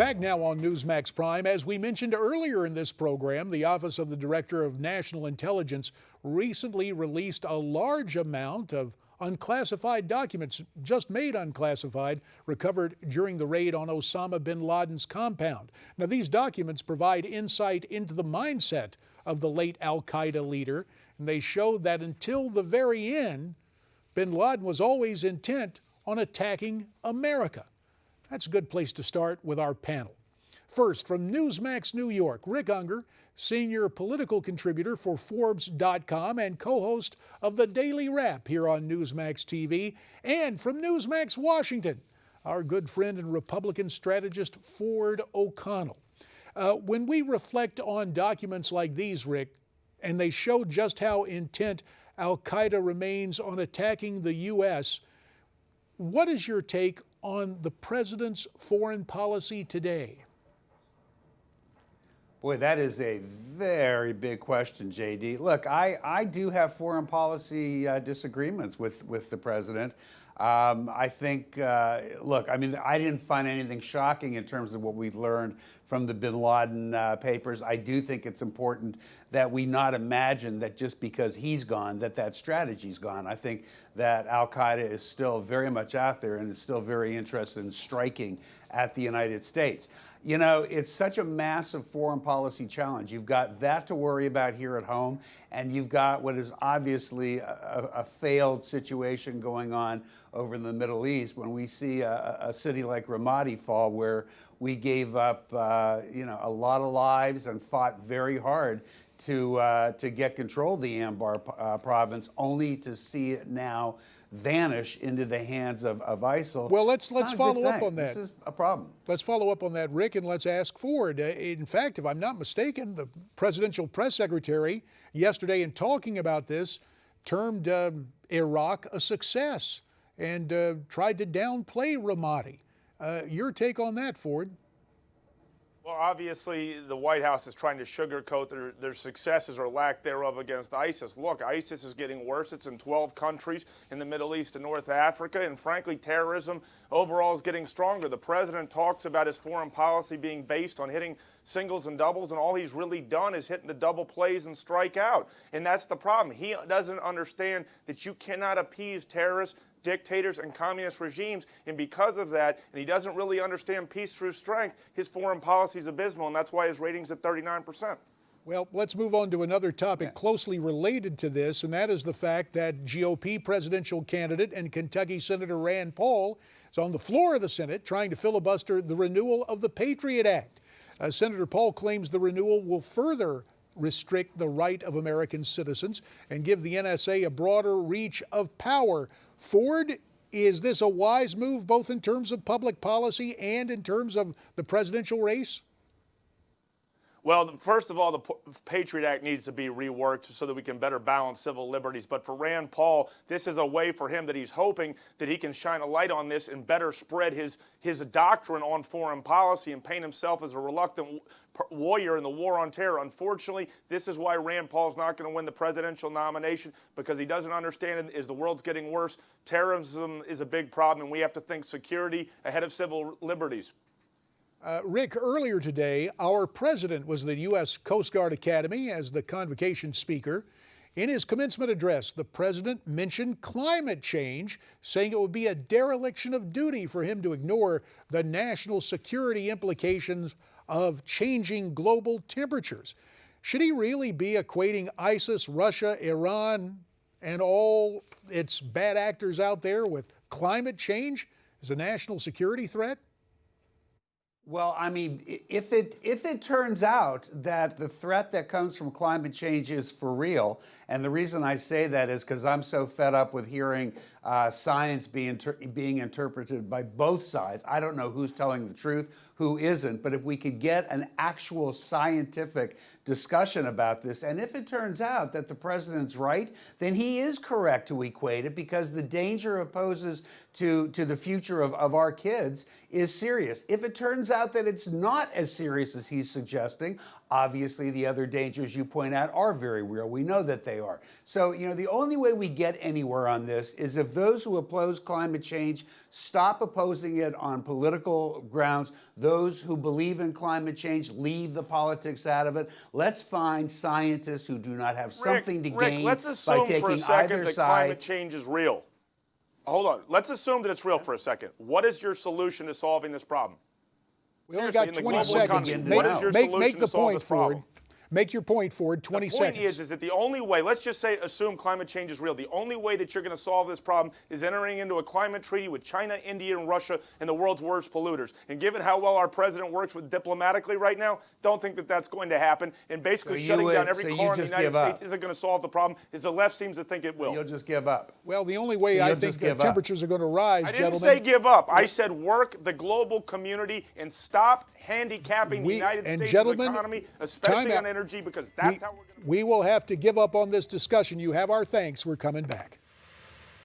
Back now on Newsmax Prime. As we mentioned earlier in this program, the Office of the Director of National Intelligence recently released a large amount of unclassified documents, just made unclassified, recovered during the raid on Osama bin Laden's compound. Now, these documents provide insight into the mindset of the late al-Qaeda leader, and they show that until the very end, bin Laden was always intent on attacking America. That's a good place to start with our panel. First, from Newsmax New York, Rick Ungar, senior political contributor for Forbes.com and co-host of The Daily Wrap here on Newsmax TV. And from Newsmax Washington, our good friend and Republican strategist Ford O'Connell. When we reflect on documents like these, Rick, and they show just how intent al-Qaeda remains on attacking the U.S., what is your take on the president's foreign policy today? Boy, that is a very big question, JD. Look, I do have foreign policy disagreements with the president. I think, look, I mean, I didn't find anything shocking in terms of what we've learned from the bin Laden papers. I do think it's important that we not imagine that just because he's gone, that strategy's gone. I think that al-Qaeda is still very much out there and is still very interested in striking at the United States. You know, it's such a massive foreign policy challenge. You've got that to worry about here at home, and you've got what is obviously a failed situation going on over in the Middle East when we see a city like Ramadi fall, where we gave up, you know, a lot of lives and fought very hard to get control of the Anbar province, only to see it now vanish into the hands of ISIL. Well, let's follow up on that. This is a problem. Let's follow up on that, Rick, and let's ask Ford. In fact, if I'm not mistaken, the presidential press secretary yesterday, in talking about this, termed Iraq a success and tried to downplay Ramadi. Your take on that, Ford? Well, obviously, the White House is trying to sugarcoat their successes or lack thereof against ISIS. Look, ISIS is getting worse. It's in 12 countries in the Middle East and North Africa. And frankly, terrorism overall is getting stronger. The president talks about his foreign policy being based on hitting singles and doubles, and all he's really done is hitting the double plays and strike out. And that's the problem. He doesn't understand that you cannot appease terrorists, dictators, and communist regimes, and because of that, and he doesn't really understand peace through strength, his foreign policy is abysmal, and that's why his rating's at 39%. Well, let's move on to another topic closely related to this, and that is the fact that GOP presidential candidate and Kentucky Senator Rand Paul is on the floor of the Senate trying to filibuster the renewal of the Patriot Act. Senator Paul claims the renewal will further restrict the right of American citizens and give the NSA a broader reach of power. Ford, is this a wise move both in terms of public policy and in terms of the presidential race? Well, first of all, the Patriot Act needs to be reworked so that we can better balance civil liberties. But for Rand Paul, this is a way for him that he's hoping that he can shine a light on this and better spread his doctrine on foreign policy and paint himself as a reluctant warrior in the war on terror. Unfortunately, this is why Rand Paul's not going to win the presidential nomination, because he doesn't understand it. As the world's getting worse, terrorism is a big problem, and we have to think security ahead of civil liberties. Rick, earlier today, our president was at the U.S. Coast Guard Academy as the convocation speaker. In his commencement address, the president mentioned climate change, saying it would be a dereliction of duty for him to ignore the national security implications of changing global temperatures. Should he really be equating ISIS, Russia, Iran, and all its bad actors out there with climate change as a national security threat? Well, I mean, if it turns out that the threat that comes from climate change is for real, and the reason I say that is because I'm so fed up with hearing science being interpreted by both sides. I don't know who's telling the truth, who isn't, but if we could get an actual scientific discussion about this, and if it turns out that the president's right, then he is correct to equate it, because the danger it poses to the future of our kids is serious. If it turns out that it's not as serious as he's suggesting, Obviously, the other dangers you point out are very real. We know that they are. So, the only way we get anywhere on this is if those who oppose climate change stop opposing it on political grounds. Those who believe in climate change leave the politics out of it. Let's find scientists who do not have something to gain let's by assume taking for a second either that side. climate change is real. Hold on. Let's assume that it's real for a second. What is your solution to solving this problem? We only Seriously, got in the 20 global seconds. economy, what is your solution Make to the solve point, this problem? Ford. Make your point, Ford. 20 The point seconds. is that the only way, let's just say, assume climate change is real. The only way that you're going to solve this problem is entering into a climate treaty with China, India, and Russia and the world's worst polluters. And given how well our president works with diplomatically right now, don't think that that's going to happen. And basically shutting down every car in the United States isn't going to solve the problem, as the left seems to think it will. You'll just give up. Well, the only way I think the temperatures are going to rise, I gentlemen. didn't say give up. I said work the global community and stop handicapping the United States' economy, especially on energy, because that's how we're going to. We will have to give up on this discussion. You have our thanks. We're coming back.